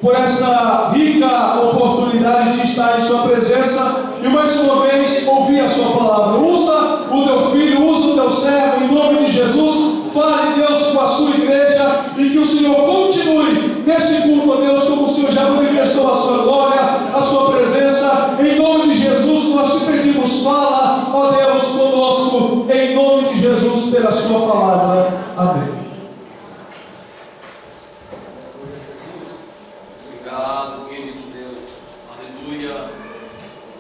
por essa rica oportunidade de estar em sua presença e mais uma vez ouvir a sua palavra. Usa o teu filho, usa o teu servo, em nome de Jesus. Fale, Deus, com a sua igreja e que o Senhor continue neste culto, ó Deus, como o Senhor já manifestou a sua glória, a sua presença. Em nome de Jesus nós te pedimos, fala, ó Deus, conosco, em nome de Jesus, pela sua palavra. Amém. Obrigado, querido Deus. Aleluia.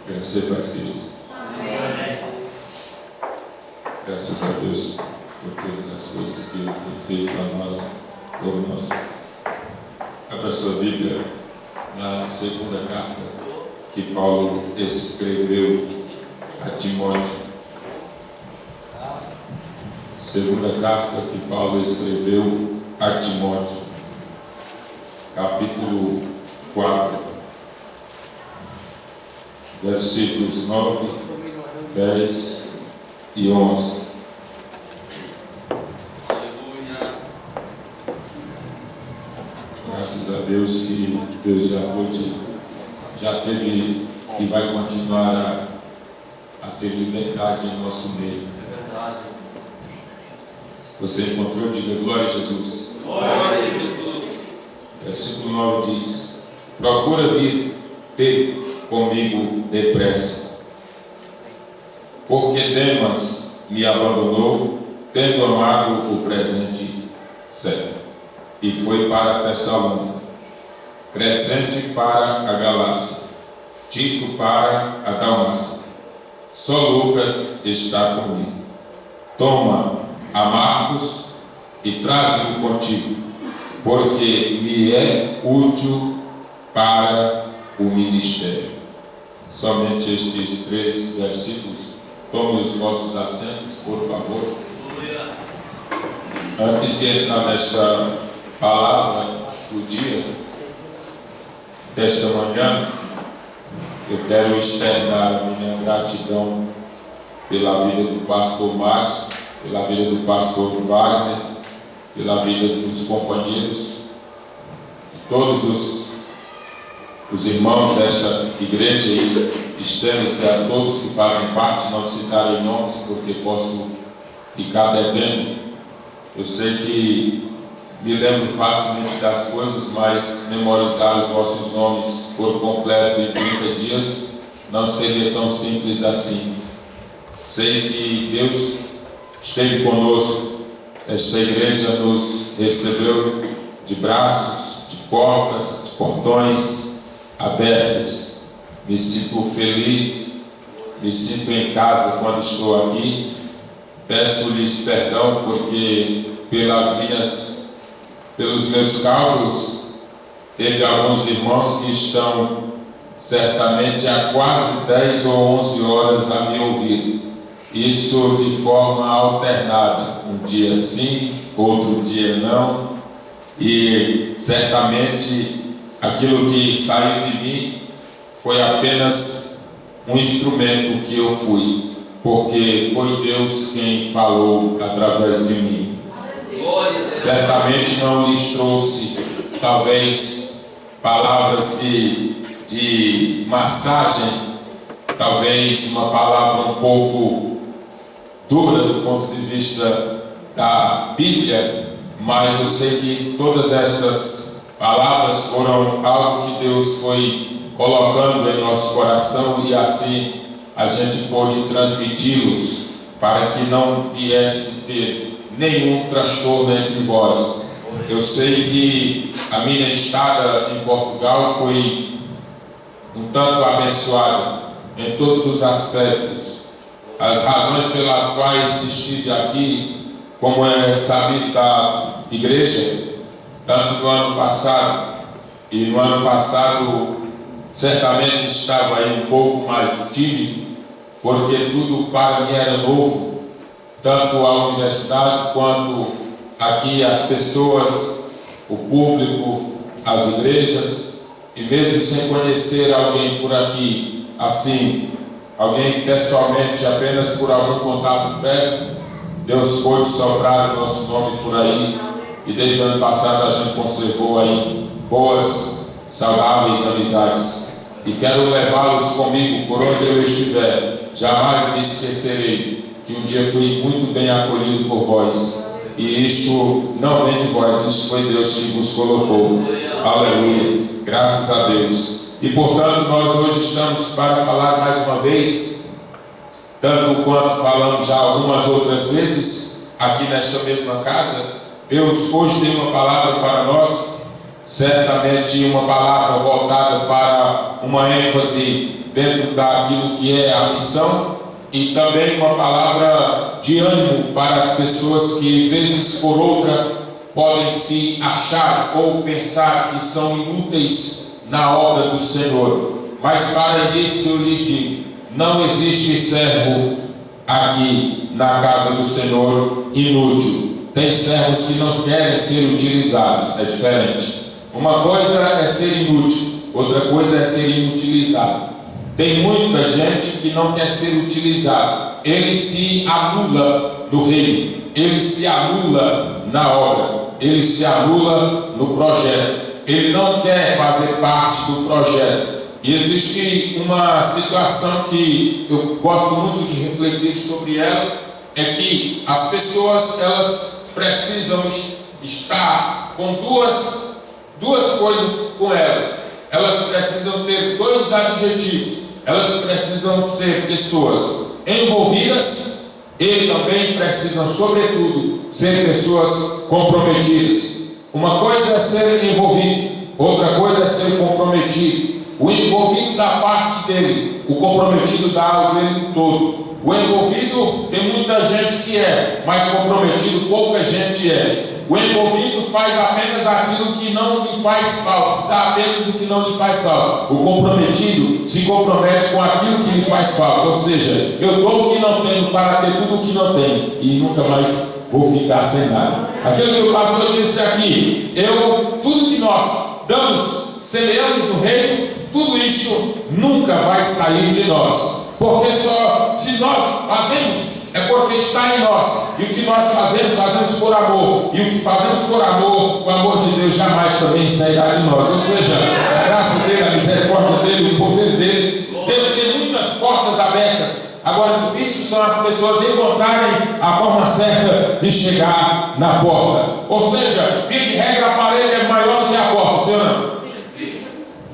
Graças a Deus, queridos. Amém. Graças a Deus por todas as coisas que Ele tem feito a nós, por nós. Abra sua Bíblia na segunda carta que Paulo escreveu a Timóteo. Segunda carta que Paulo escreveu a Timóteo, capítulo 4, versículos 9, 10 e 11. Graças a Deus que Deus já teve e vai continuar a ter liberdade em nosso meio. É verdade. Você encontrou? Diga glória a Jesus. Glória a Jesus. Versículo 9 diz: procura vir ter comigo depressa, porque Demas me abandonou, tendo amado o presente certo, e foi para Tessalônica, Crescente para a Galácia, Tito para a Dalmácia. Só Lucas está comigo. Toma a Marcos e traze-o contigo, porque me é útil para o ministério. Somente estes 3 versículos. Tome os vossos assentos, por favor. Antes de entrar nesta palavra do dia, desta manhã, eu quero externar a minha gratidão pela vida do pastor Márcio, pela vida do pastor Wagner, pela vida dos companheiros, de todos os irmãos desta igreja, e estendo-se a todos que fazem parte, não citarei nomes porque posso ficar devendo. Eu sei que me lembro facilmente das coisas, mas memorizar os vossos nomes por completo em 30 dias não seria tão simples assim. Sei que Deus esteve conosco. Esta igreja nos recebeu de braços, de portas, de portões abertos. Me sinto feliz, me sinto em casa quando estou aqui. Peço-lhes perdão porque pelos meus cálculos, teve alguns irmãos que estão certamente há quase 10 ou 11 horas a me ouvir. Isso de forma alternada, um dia sim, outro dia não, e certamente aquilo que saiu de mim foi apenas um instrumento que eu fui, porque foi Deus quem falou através de mim. Certamente não lhes trouxe, talvez, palavras de massagem, talvez uma palavra um pouco dura do ponto de vista da Bíblia, mas eu sei que todas estas palavras foram algo que Deus foi colocando em nosso coração, e assim a gente pôde transmiti-los para que não viesse ter nenhum transtorno entre vós. Eu sei que a minha estada em Portugal foi um tanto abençoada em todos os aspectos. As razões pelas quais estive aqui, como é sabido da igreja, tanto no ano passado, e no ano passado certamente estava aí um pouco mais tímido, porque tudo para mim era novo, tanto a universidade quanto aqui as pessoas, o público, as igrejas, e mesmo sem conhecer alguém por aqui, assim, alguém pessoalmente, apenas por algum contato prévio, Deus pôde soprar o nosso nome por aí, e desde o ano passado a gente conservou aí boas saudáveis amizades. E quero levá-los comigo por onde eu estiver. Jamais me esquecerei que um dia fui muito bem acolhido por vós. E isto não vem de vós, isto foi Deus que vos colocou. Aleluia. Graças a Deus. E portanto nós hoje estamos para falar mais uma vez, tanto quanto falamos já algumas outras vezes aqui nesta mesma casa. Deus hoje tem uma palavra para nós, certamente uma palavra voltada para uma ênfase dentro daquilo que é a missão, e também uma palavra de ânimo para as pessoas que, vezes por outra, podem se achar ou pensar que são inúteis na obra do Senhor. Mas para início eu lhes digo: não existe servo aqui na casa do Senhor inútil. Tem servos que não querem ser utilizados, é diferente. Uma coisa é ser inútil, outra coisa é ser inutilizado. Tem muita gente que não quer ser utilizado. Ele se anula no reino, ele se anula na obra, ele se anula no projeto. Ele não quer fazer parte do projeto. E existe uma situação que eu gosto muito de refletir sobre ela, é que as pessoas, elas precisam estar com duas coisas com elas. Elas precisam ter dois adjetivos. Elas precisam ser pessoas envolvidas e também precisam, sobretudo, ser pessoas comprometidas. Uma coisa é ser envolvido, outra coisa é ser comprometido. O envolvido da parte dele, o comprometido dá algo dele todo. O envolvido tem muita gente que é, mas comprometido pouca gente é. O envolvido faz apenas aquilo que não lhe faz falta, dá apenas o que não lhe faz falta. O comprometido se compromete com aquilo que lhe faz falta. Ou seja, eu dou o que não tenho para ter tudo o que não tenho e nunca mais vou ficar sem nada. Aquilo que o pastor disse aqui, tudo que nós damos, semeamos no reino, tudo isto nunca vai sair de nós. Porque só se nós fazemos, é porque está em nós. E o que nós fazemos, fazemos por amor. E o que fazemos por amor, o amor de Deus jamais também sairá de nós. Ou seja, a graça dele, a misericórdia dele, o poder dele. Deus tem muitas portas abertas. Agora, difícil são as pessoas encontrarem a forma certa de chegar na porta. Ou seja, via de regra, a parede é maior do que a porta, sim ou não?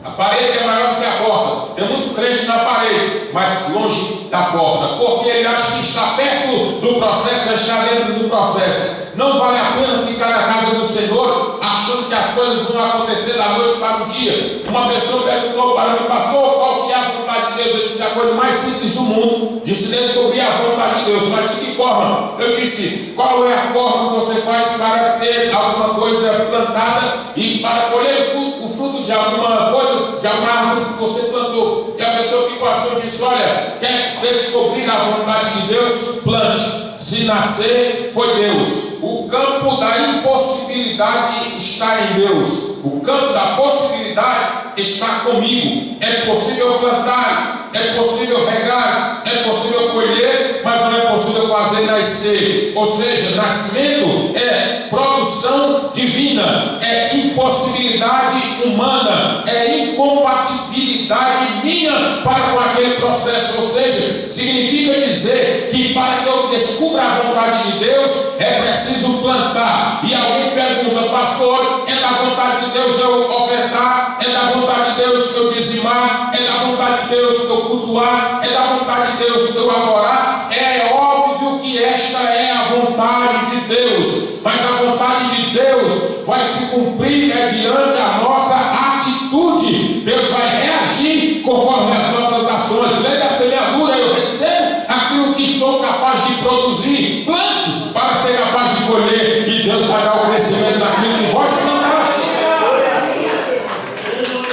A parede é maior do que a porta. Tem muito crente na parede, mas longe da porta, porque ele acha que está perto do processo, está dentro do processo. Não vale a pena ficar na casa do Senhor achando que as coisas vão acontecer da noite para o dia. Uma pessoa perguntou para mim: pastor, qual que é a vontade de Deus? Eu disse: a coisa mais simples do mundo, de se descobrir a vontade de Deus. Mas de que forma? Eu disse: qual é a forma que você faz para ter alguma coisa plantada e para colher o fruto de alguma coisa, de alguma árvore que você plantou? E a pessoa ficou assim, eu disse: olha, quer descobrir a vontade de Deus? Plante. Se nascer, foi Deus. O campo da impossibilidade está em Deus. O campo da possibilidade está comigo. É possível plantar, é possível regar, é possível colher, mas não é possível fazer nascer. Ou seja, nascimento é produção divina, é impossibilidade humana, é incompatibilidade minha para com aquele processo. Ou seja, significa dizer que para que eu descubra a vontade de Deus, é preciso plantar. E alguém pergunta: pastor, é da vontade de Deus eu ofertar? É da vontade de Deus eu dizimar? É da vontade de Deus eu cultuar? É da vontade de Deus eu adorar? É óbvio que esta é a vontade de Deus, mas a vontade de Deus vai se cumprir mediante a nossa atitude. Deus vai reagir conforme as nossas ações. Lei da semeadura: eu recebo aquilo que sou capaz de produzir. Plante para ser capaz de colher, e Deus vai dar o crescimento daquilo que vós plantaste.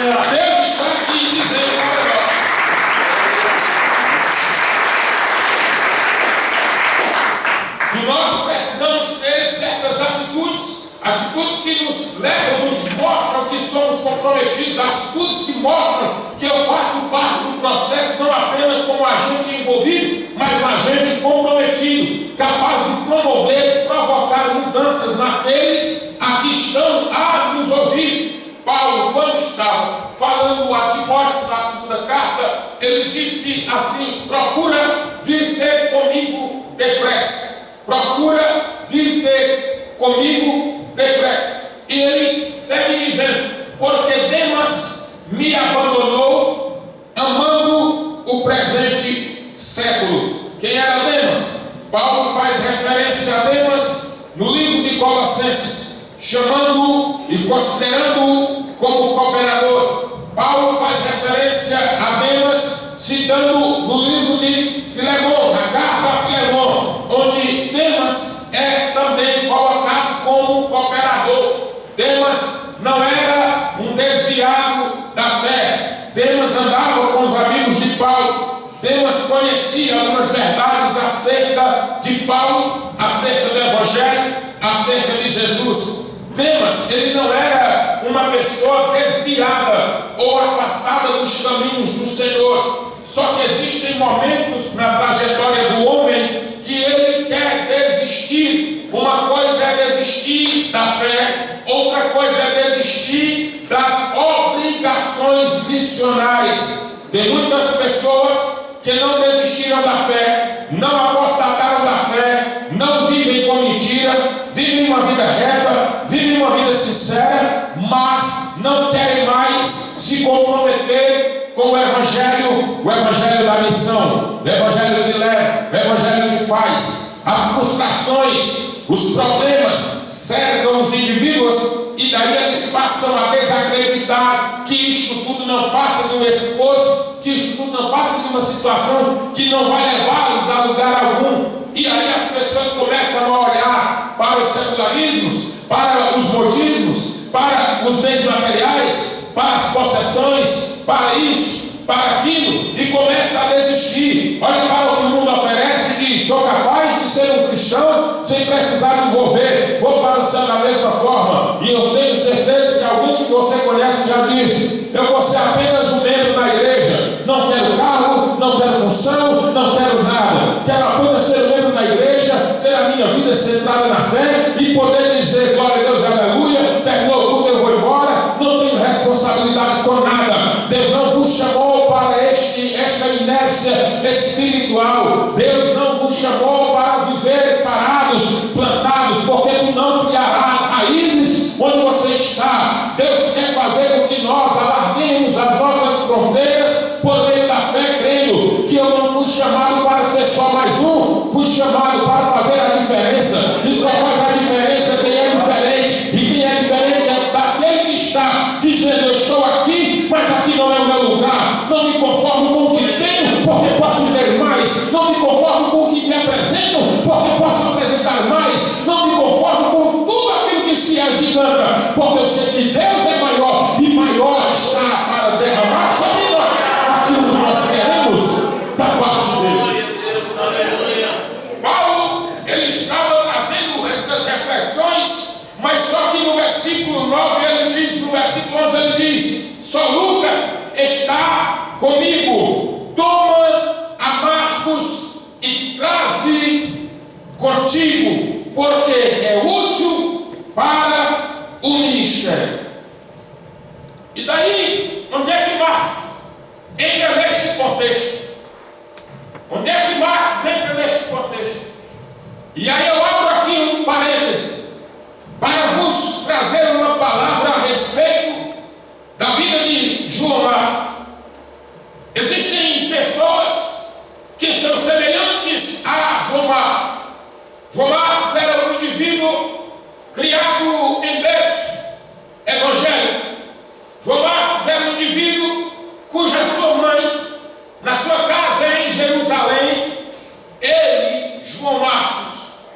Deus está aqui dizendo para nós. E nós precisamos ter certas atitudes que nos levam, nos mostram que somos comprometidos, atitudes que mostram que eu faço parte do processo, não apenas como agente envolvido, mas um agente comprometido, capaz de promover, provocar mudanças naqueles a que estão a nos ouvir. Paulo, quando estava assim: procura vir ter comigo depressa. Procura vir ter comigo depressa. E ele segue dizendo: porque Demas me abandonou, amando o presente século. Quem era Demas? Paulo faz referência a Demas no livro de Colossenses, chamando-o e considerando-o como cooperador. Paulo faz referência a Demas, citando no livro de Filemon, na carta a Filemon, onde Demas é também colocado como cooperador. Demas não era um desviado da fé. Demas andava com os amigos de Paulo. Demas conhecia algumas verdades acerca de Paulo, acerca do Evangelho, acerca de Jesus. Demas, ele não era uma pessoa desviada ou afastada dos caminhos do Senhor. Só que existem momentos na trajetória do homem que ele quer desistir. Uma coisa é desistir da fé, outra coisa é desistir das obrigações missionárias. Tem muitas pessoas que não desistiram da fé, não apostataram da fé, não vivem com mentira, vivem uma vida reta, vivem uma vida sincera, mas não querem mais se comprometer com o evangelho da missão, o evangelho que leva, o evangelho que faz. As frustrações, os problemas cercam os indivíduos e daí eles passam a desacreditar que isto tudo não passa de um esforço, que isto tudo não passa de uma situação que não vai levá-los a lugar algum. E aí as pessoas começam a olhar para os secularismos, para os modismos, para os bens materiais, para as possessões, para isso, para aquilo, e começa a desistir. Olha para o que o mundo oferece e diz: sou capaz de ser um cristão sem precisar me envolver, vou para o céu da mesma forma. E eu tenho certeza que alguém que você conhece já disse: eu vou ser apenas um membro da igreja, não quero cargo, não quero função, não quero nada, quero apenas ser um membro da igreja, ter a minha vida centrada na fé e poder dizer glória a Deus, aleluia, terminou tudo, eu vou embora, não tenho responsabilidade com nada. Deus não vos chamou para esta inércia espiritual. Deus não vos chamou para viver parados, plantados, porque tu não criarás raízes onde você está. Deus quer fazer com que nós alarguemos as nossas fronteiras por meio da fé, crendo que eu não fui chamado para ser só mais um, fui chamado para fazer a diferença. E só faz a diferença quem é diferente. E quem é diferente é daquele que está dizendo: eu estou aqui, mas aqui não é o meu lugar. Não me conformo com o que tenho, porque posso ter mais. Não me conformo com o que me apresento, porque posso apresentar mais. Não me conformo com tudo aquilo que se agiganta, porque eu sei que Deus é maior e maior está para derramar sobre nós aquilo que nós queremos da parte dele. Paulo, ele estava trazendo essas reflexões, mas só que no versículo 9 ele diz, no versículo 11 ele diz: só Lucas está comigo, toma a Marcos e traze contigo, porque é útil para o ministério. E daí, onde é que Marcos entra neste contexto? Onde é que Marcos entra neste contexto? E aí eu abro aqui um parêntese para vos trazer uma palavra a respeito da vida de João Marcos. Existem pessoas que são semelhantes a João Marcos. João Marcos era um indivíduo criado em berço evangélico. João Marcos era um indivíduo cuja sua mãe, na sua casa em Jerusalém, ele, João Marcos,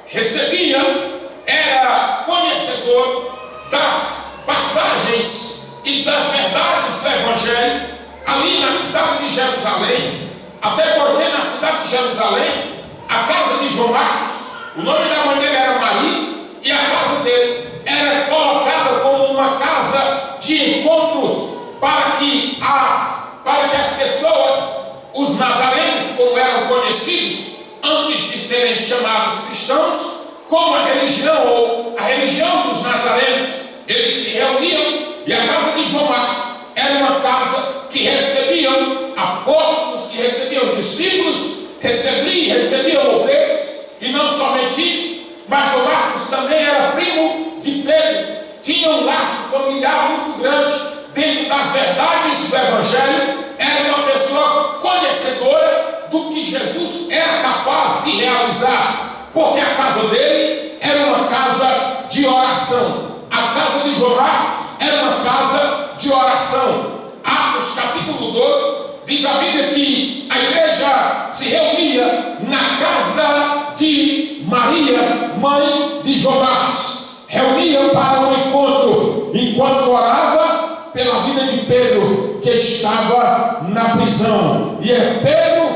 recebia, era conhecedor das passagens e das verdades do Evangelho ali na cidade de Jerusalém. Até porque na cidade de Jerusalém, a casa de João Marcos, o nome da mãe dele era Maria, e a casa dele era colocada como uma casa de encontros para que as pessoas, os nazarenos, como eram conhecidos antes de serem chamados cristãos, como a religião ou a religião dos nazarenos, eles se reuniam, e a casa de João Marcos era uma casa que recebiam apóstolos, que recebiam discípulos, discípulos recebiam obreiros, e não somente isso, mas João Marcos também era primo de Pedro, tinha um laço familiar muito grande dentro das verdades do Evangelho, era uma pessoa conhecedora do que Jesus era capaz de realizar, porque a casa dele era uma casa de oração. A casa de João Marcos era uma casa de oração. Atos capítulo 12, diz a Bíblia que a igreja se reunia na casa de Maria, mãe de João Marcos. Reunia para um encontro, enquanto orava pela vida de Pedro, que estava na prisão. E é Pedro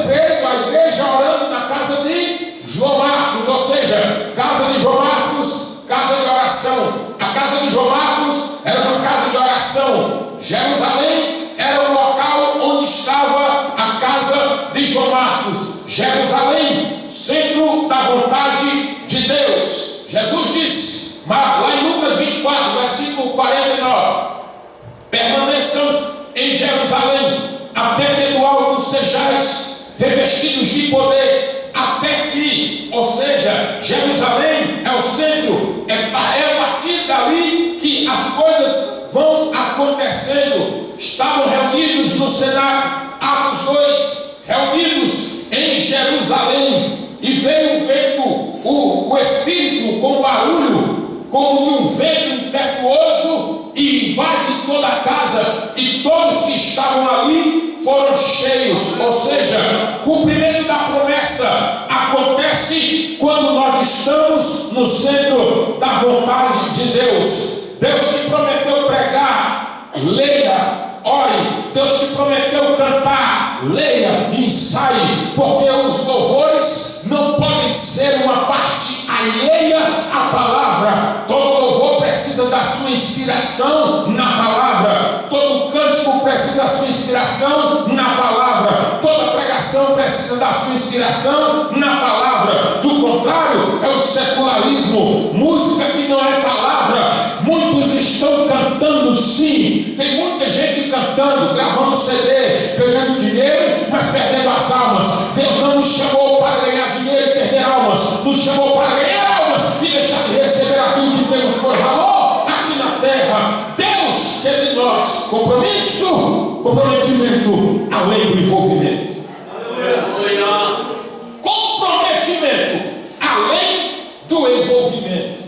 preso, a igreja orando na casa de João Marcos, ou seja, casa de João Marcos, casa de oração. A casa de João Marcos era uma casa de oração. Jerusalém era o local onde estava a casa de João Marcos. Jerusalém, centro da vontade de Deus. Jesus disse, lá em Lucas 24, versículo 49, permaneçam em Jerusalém, até que do alto sejais revestidos de poder, até que, ou seja, Jerusalém é o centro, é a partir dali que as coisas vão acontecendo. Estavam reunidos no cenáculo, Atos 2, reunidos em Jerusalém, e veio o vento, o Espírito com barulho, como de um vento impetuoso, e invade toda a casa, e todos que estavam ali foram cheios. Ou seja, cumprimento da promessa acontece quando nós estamos no centro da vontade de Deus. Deus te prometeu pregar, leia, ore. Deus te prometeu cantar, leia e ensaie, porque os louvores não podem ser uma parte alheia à palavra. Todo louvor precisa da sua inspiração na palavra. Todo cântico precisa da sua inspiração na palavra. Toda pregação precisa da sua inspiração na palavra. Do contrário, é o secularismo, música que não é palavra. Muitos estão cantando sim, tem muita gente cantando, gravando CD, ganhando dinheiro, mas perdendo as almas. Deus não nos chamou para ganhar dinheiro e perder almas, nos chamou para ganhar almas e deixar de receber aquilo que temos por valor aqui na terra. Deus quer de nós comprometimento além do envolvimento. Comprometimento além do envolvimento.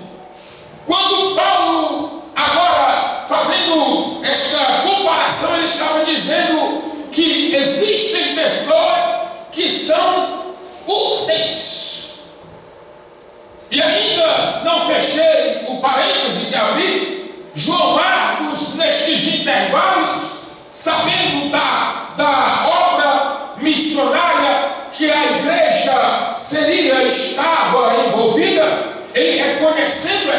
Quando Paulo, agora fazendo esta comparação, ele estava dizendo que existem pessoas que são úteis. E ainda não fechei o parêntese que abri. João Marcos, nestes intervalos, sabendo da obra missionária que a igreja estava envolvida, ele reconhecendo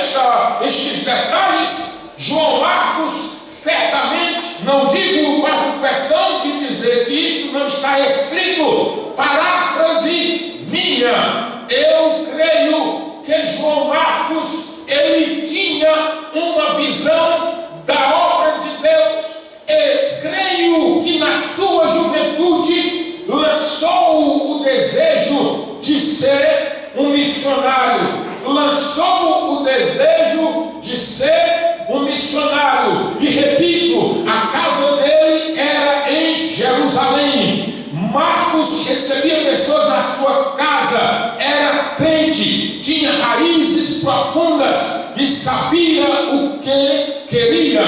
estes detalhes, João Marcos certamente, não digo, faço questão de dizer que isto não está escrito, paráfrase minha, eu creio que João Marcos, ele tinha uma visão da obra de Deus, e creio que na sua juventude lançou o desejo de ser um missionário, lançou o desejo de ser um missionário. E repito, a casa dele era em Jerusalém. Marcos recebia pessoas na sua casa, era crente, tinha raízes profundas e sabia o que queria.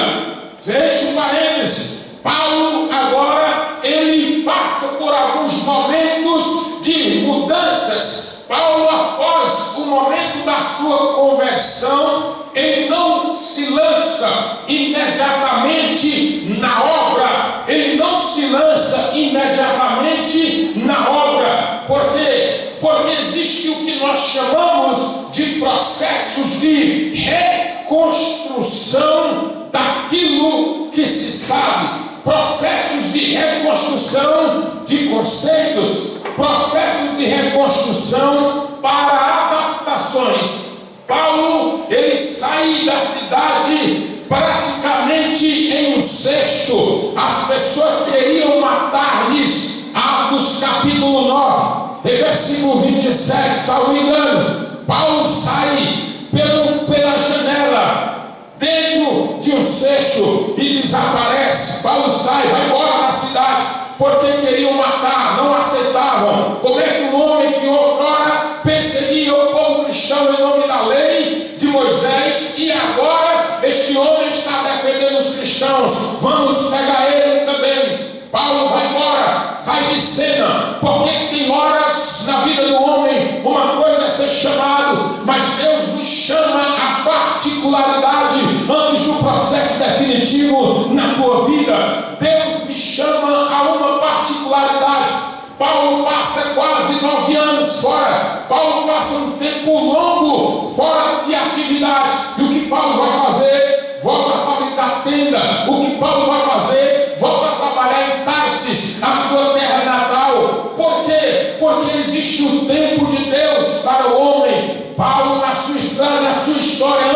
Fecho parênteses. Paulo agora ele passa por alguns momentos de mudanças. Paulo, após o momento da sua conversão, ele não se lança imediatamente na obra. Ele não se lança imediatamente na obra. Por quê? Porque existe o que nós chamamos de processos de reconstrução daquilo que se sabe. Processos de reconstrução de conceitos, processos de reconstrução para adaptações. Paulo, ele sai da cidade praticamente em um cesto. As pessoas queriam matar-lhes Atos capítulo 9, versículo 27, salvo engano, Paulo sai pela janela, dentro de um cesto, e desaparece. Paulo sai, vai embora da cidade, porque queriam matar, não aceitavam. Como é que um homem que outrora perseguia o povo cristão em nome da lei de Moisés, e agora este homem está defendendo os cristãos? Vamos pegar ele também. Paulo vai embora, sai de cena, porque tem horas na vida do homem, uma coisa é ser chamado, mas Deus nos chama a particularidade antes do processo definitivo na tua vida. Deus me chama a uma particularidade. Paulo passa quase 9 anos fora. Paulo passa um tempo longo fora de atividade. E o que Paulo vai fazer? Volta a fabricar tenda. O que Paulo vai fazer? Volta a trabalhar em Tarsis, a sua terra natal. Por quê? Porque existe o tempo de Deus para o homem. Paulo, na sua história,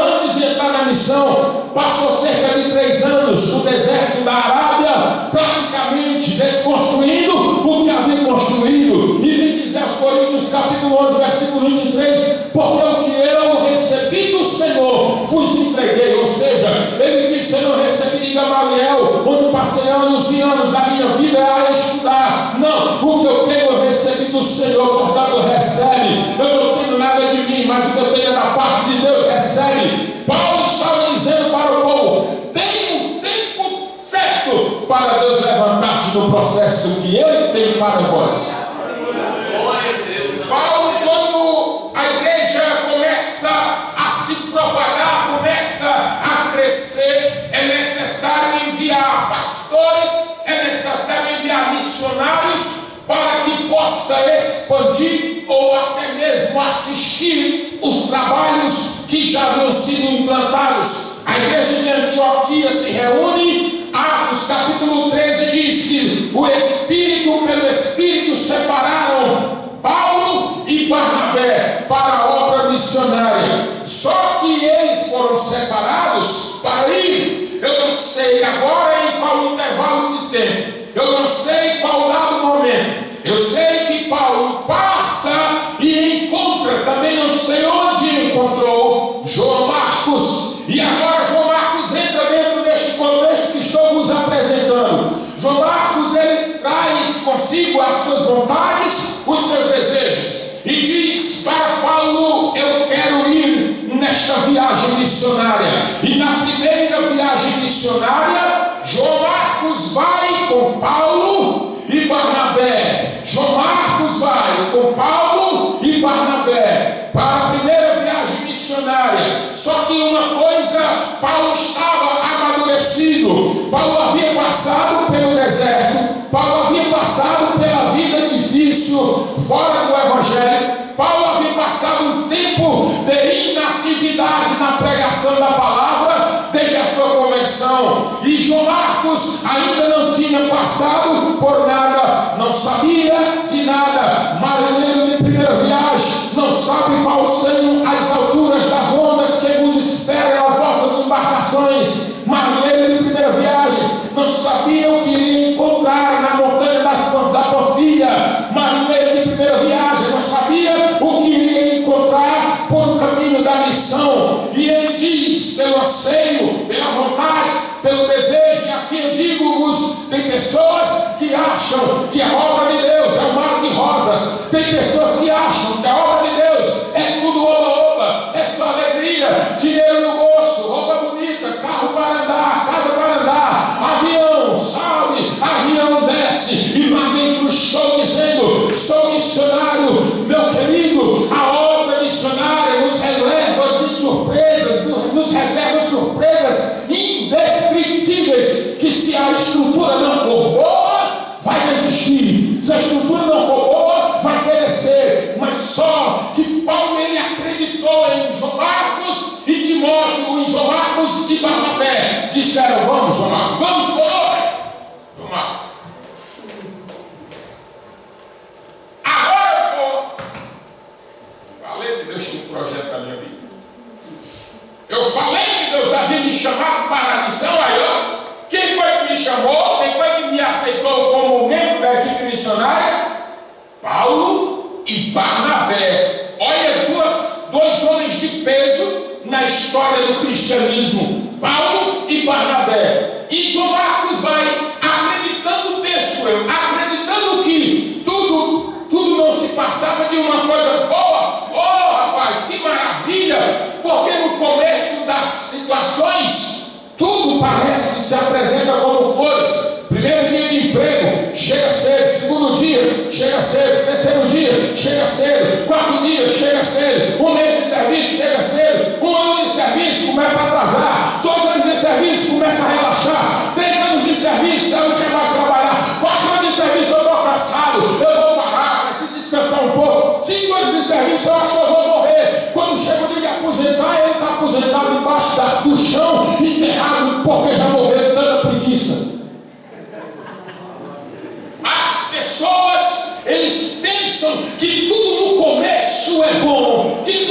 antes de entrar na missão, passou cerca de 3 anos no deserto da Arábia, praticamente desconstruindo o que havia construído. E vem dizer aos Coríntios capítulo 11, versículo 23, porque o que eu recebi do Senhor vos entreguei. Ou seja, ele disse: eu não recebi de Gamaliel, onde passei anos e anos da minha vida a estudar. Não, o que eu tenho eu recebi do Senhor, portanto recebe. Eu não tenho nada de mim, mas o que eu tenho é da parte de Deus, recebe. Paulo estava dizendo para o povo: tem um tempo certo para Deus levantar-te no processo que Ele tem para vós. Paulo, quando a igreja começa a se propagar, começa a crescer, é necessário enviar pastores, é necessário enviar missionários para que possa expandir ou até mesmo assistir os trabalhos que já haviam sido implantados. A igreja de Antioquia se reúne. Atos capítulo 13 diz que o Espírito pelo Espírito separaram Paulo e Barnabé para a obra missionária. Só que eles foram separados para ir, eu não sei agora em qual intervalo de tempo, eu não sei qual dado momento. Eu sei que Paulo passa e encontra, também não sei onde encontrou, João Marcos. E agora João Marcos entra dentro deste contexto que estou vos apresentando. João Marcos, ele traz consigo as suas vontades, os seus desejos, e diz para Paulo: eu quero ir nesta viagem missionária. E na primeira viagem missionária, João Marcos vai com Paulo e Barnabé. João Marcos vai com Paulo e Barnabé para a primeira viagem missionária. Só que uma coisa, Paulo estava amadurecido. Paulo havia passado pelo deserto, Paulo havia passado pela vida difícil fora do Evangelho. Paulo havia passado um tempo de inatividade na pregação da palavra desde a sua conversão. E João Marcos ainda não tinha passado por nada, não sabia de nada. Marinheiro de primeira viagem, não sabe quais são as alturas das ondas que vos esperam nas vossas embarcações. Marinheiro de primeira viagem, não sabia o que iria encontrar na montanha da Panfilha. Marinheiro de primeira viagem, não sabia o que iria encontrar por um caminho da missão. E ele diz, pelo anseio, pela vontade, pelo desejo, e aqui eu digo-vos: tem pessoas que acham que a obra de Deus é um mar de rosas. Tem pessoas que acham que a obra de Deus é tudo oba-oba, é só alegria, dinheiro no bolso, roupa bonita, carro para andar, casa para andar, avião, sabe? Avião desce e lá dentro estou dizendo: sou missionário, meu querido. A obra missionária nos reserva surpresas indescritíveis, que se a estrutura não for boa, vai desistir. Se a estrutura não for boa, vai perecer. Mas só que Paulo, ele acreditou em João Marcos e Timóteo, em João Marcos e Barnabé. Disseram: vamos, João Marcos, vamos conosco. João Marcos, agora eu vou. Falei que Deus tinha um projeto da minha vida. Eu falei que Deus havia me chamado para a missão. Aí, ó, quem foi que me chamou? Quem foi que me aceitou como membro da equipe missionária? cristianismo, Paulo e Barnabé. E João Marcos vai acreditando, penso eu, acreditando que tudo não se passava de uma coisa boa. Oh, rapaz, que maravilha! Porque no começo das situações, tudo parece que se apresenta como flores. Primeiro dia de emprego, chega cedo. Segundo dia, chega cedo. Terceiro dia, chega cedo. Quarto dia, chega cedo. Um mês de serviço, chega cedo. Um ano de serviço, começa a atrasar. 2 anos de serviço, começa a relaxar. 3 anos de serviço, eu não quero mais trabalhar. 4 anos de serviço, eu estou cansado. Eu vou parar, preciso descansar um pouco. 5 anos de serviço, eu acho que eu vou morrer. Quando chega o dia de aposentar, ele está aposentado debaixo do chão, enterrado, porque já morreu de tanta preguiça. As pessoas, eles pensam que tudo no começo é bom, que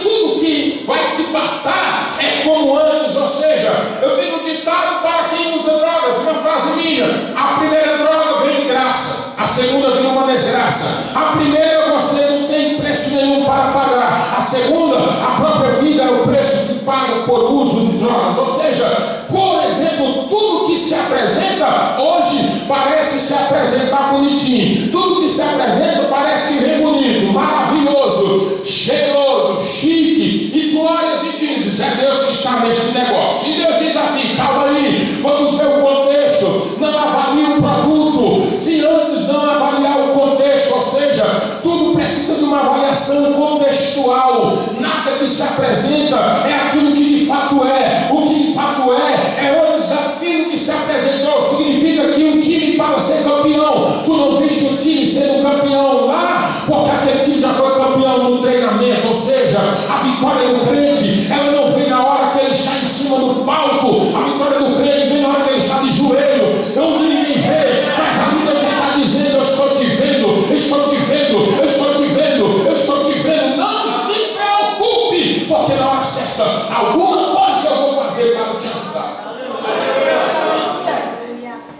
tudo que vai se passar é como antes. Ou seja, eu tenho um ditado para quem usa drogas, uma frase minha: a primeira droga vem de graça, a segunda vem uma desgraça. A primeira você não tem preço nenhum para pagar, a segunda, a própria vida é o preço que paga por uso de drogas. Ou seja, por exemplo, tudo que se apresenta hoje parece se apresentar bonitinho. Tudo que se apresenta parece que vem bonito, maravilhoso, cheiroso, chique, e glórias e dizes, é Deus que está neste negócio. E Deus diz assim: calma aí, vamos ver o contexto, não avalie o produto se antes não avaliar o contexto. Ou seja, tudo precisa de uma avaliação contextual. Nada que se apresenta é aquilo que de fato é. O que de fato é antes daquilo que se apresentou. Significa que um time, para ser campeão, tu não viste o time sendo campeão lá porque aquele time já foi campeão no treinamento. Ou seja, a vitória do crente, ela não vem na hora que ele está em cima do palco. A vitória do crente vem na hora que ele está de joelho. Ninguém vê, mas a Bíblia está dizendo: eu estou te vendo, eu estou te vendo, eu estou te vendo, eu estou te vendo. Não se preocupe, porque na hora certa alguma coisa eu vou fazer para te ajudar.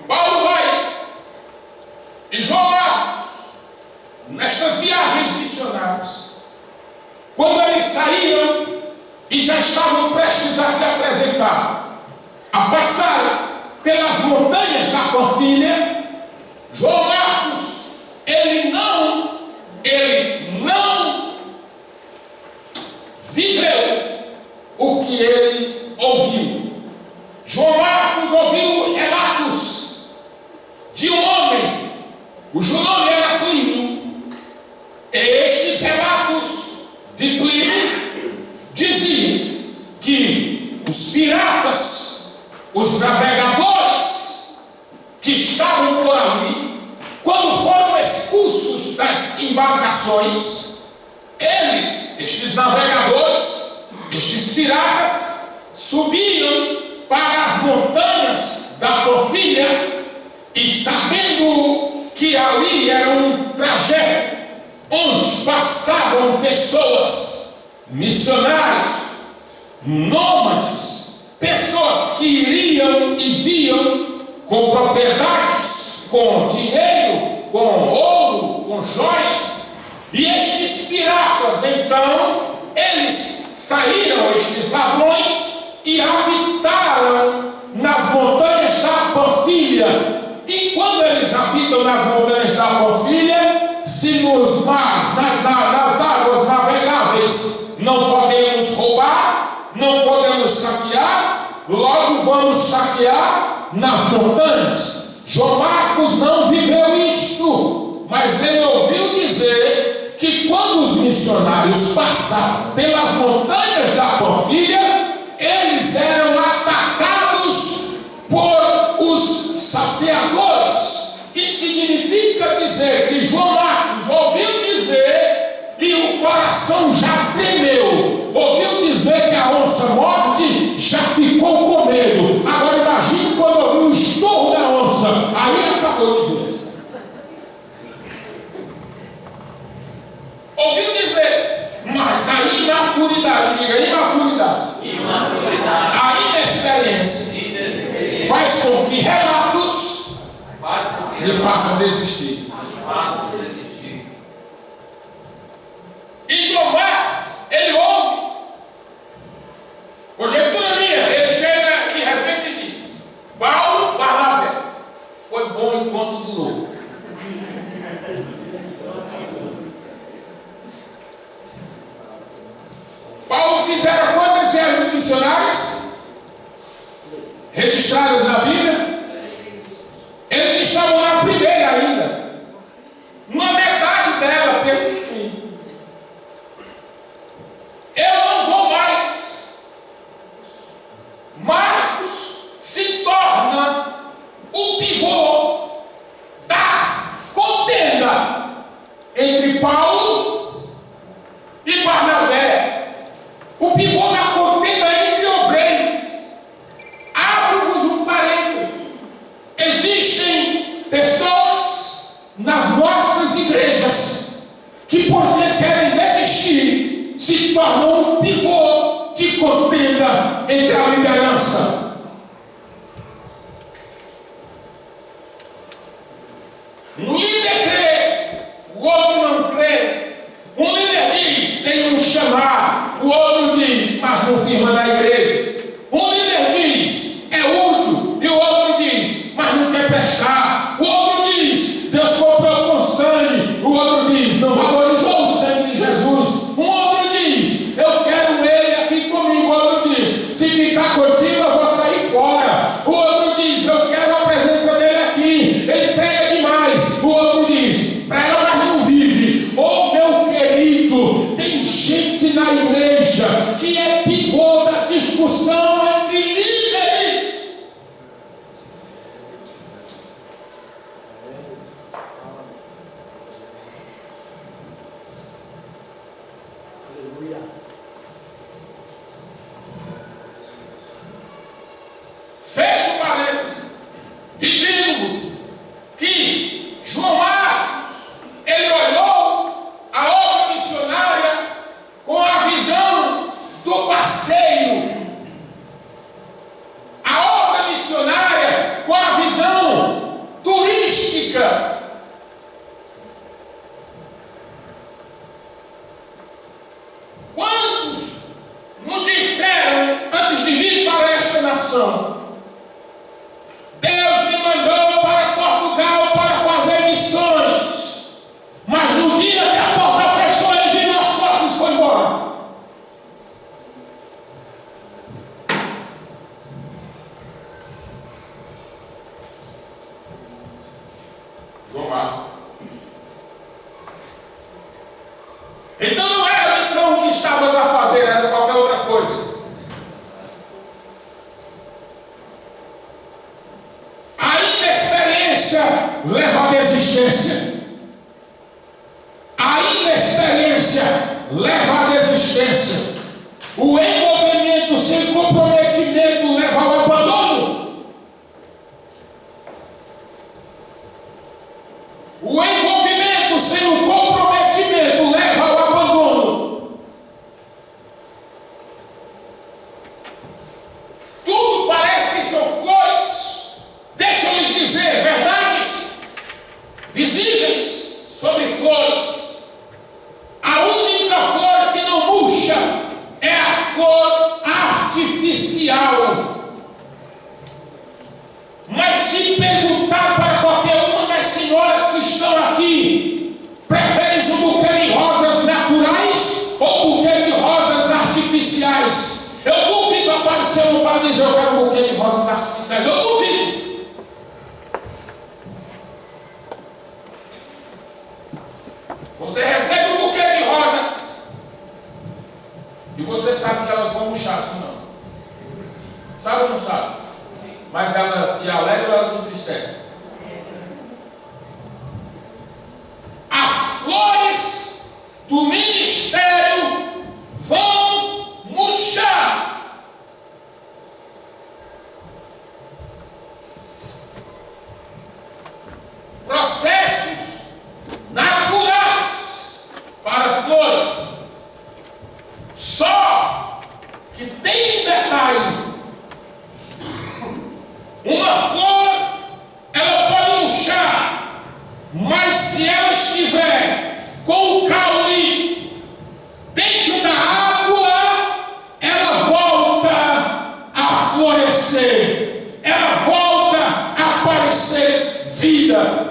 Paulo vai e João Marcos, nestas viagens missionárias, quando eles saíram e já estavam prestes a se apresentar, a passar pelas montanhas da Panfilha, João Marcos, ele não viveu o que ele ouviu. João Marcos ouviu relatos de um homem cujo nome era Plínio. Estes relatos de Plínio diziam que os piratas, os navegadores que estavam por ali, quando foram expulsos das embarcações, estes navegadores, estes piratas, subiam para as montanhas da Panfilha e, sabendo que ali era um trajeto onde passavam pessoas, missionários, nômades, pessoas que iriam e vinham com propriedades, com dinheiro, com ouro, com joias. E estes piratas, então, eles saíram, estes ladrões, e habitaram nas montanhas da Panfilha. E quando eles habitam nas montanhas da Panfilha, se nos mares, nas águas navegáveis, não podemos roubar, não podemos saquear, logo vamos saquear nas montanhas. João Marcos não viveu isto, mas ele ouviu dizer que quando os missionários passavam pelas montanhas da Panfilha, eles eram atacados por os saqueadores. Isso significa dizer que João Marcos ouviu dizer e o coração já tremeu. Ouviu dizer que a onça morte já ficou com medo. Agora imagine quando ouviu o estouro da onça. Aí acabou de vez. Ouviu dizer, mas a imaturidade, diga imaturidade, a inexperiência faz com que relatos lhe façam desistir. E João Marcos, ele ouve, conjectura registradas na Bíblia, eles estavam na primeira ainda. Na metade dela, pensa assim: eu não vou mais. Marcos se torna o pivô da contenda entre Paulo e Barnabé. O pivô da contenda entre obreiros. Abro-vos um parênteses. Existem pessoas nas nossas igrejas que, porque querem desistir, se tornam um pivô de contenda entre a liderança. Um líder crê, o outro não crê. Um líder diz, tem um chamado, o outro diz, mas não firma na igreja. Um líder diz, é útil, e o outro diz, mas não quer prestar. O outro diz, Deus comprou com sangue. O outro diz, não valorizou o sangue de Jesus. Um outro diz, eu quero ele aqui comigo. O outro diz, se ficar contigo eu vou sair fora. O outro diz, eu quero a presença dele aqui. Ele prega demais. O outro diz, prega mas não vive. Oh, meu querido, tem gente na igreja que é pivô da discussão entre líderes. Fecho parênteses e digo-vos que João Marcos, ele olhou a obra missionária com a visão do passeio, a obra missionária com a visão turística. Quantos nos disseram antes de vir para esta nação: Deus me mandou para Portugal para fazer missões, mas no dia que a porta fechou, ele virou as costas e foi embora? João Marcos. Então não era a missão que estavas a fazer, era qualquer outra coisa. A inexperiência leva à desistência. A inexperiência leva à desistência. O envolvimento sem comprometimento leva ao abandono. O envolvimento sem o comprometimento leva ao abandono. Tudo parece que são flores. Deixa eu lhes dizer verdades visíveis sobre flores. A única flor que não murcha é a flor artificial. Mas se perguntar para qualquer uma das senhoras que estão aqui, preferes um buquê de rosas naturais ou um buquê de rosas artificiais? Eu duvido aparecer um para dizer eu quero um buquê de rosas artificiais. Eu duvido. Você recebe um buquê de rosas e você sabe que elas vão murchar, assim não? Sabe ou não sabe? Mas ela te alegra ou ela te entristece? As flores do ministério vão murchar. Processos naturais para flores. Só que tem um detalhe. Uma flor, ela pode murchar, mas se ela estiver com o caule dentro da água, ela volta a florescer, ela volta a aparecer vida.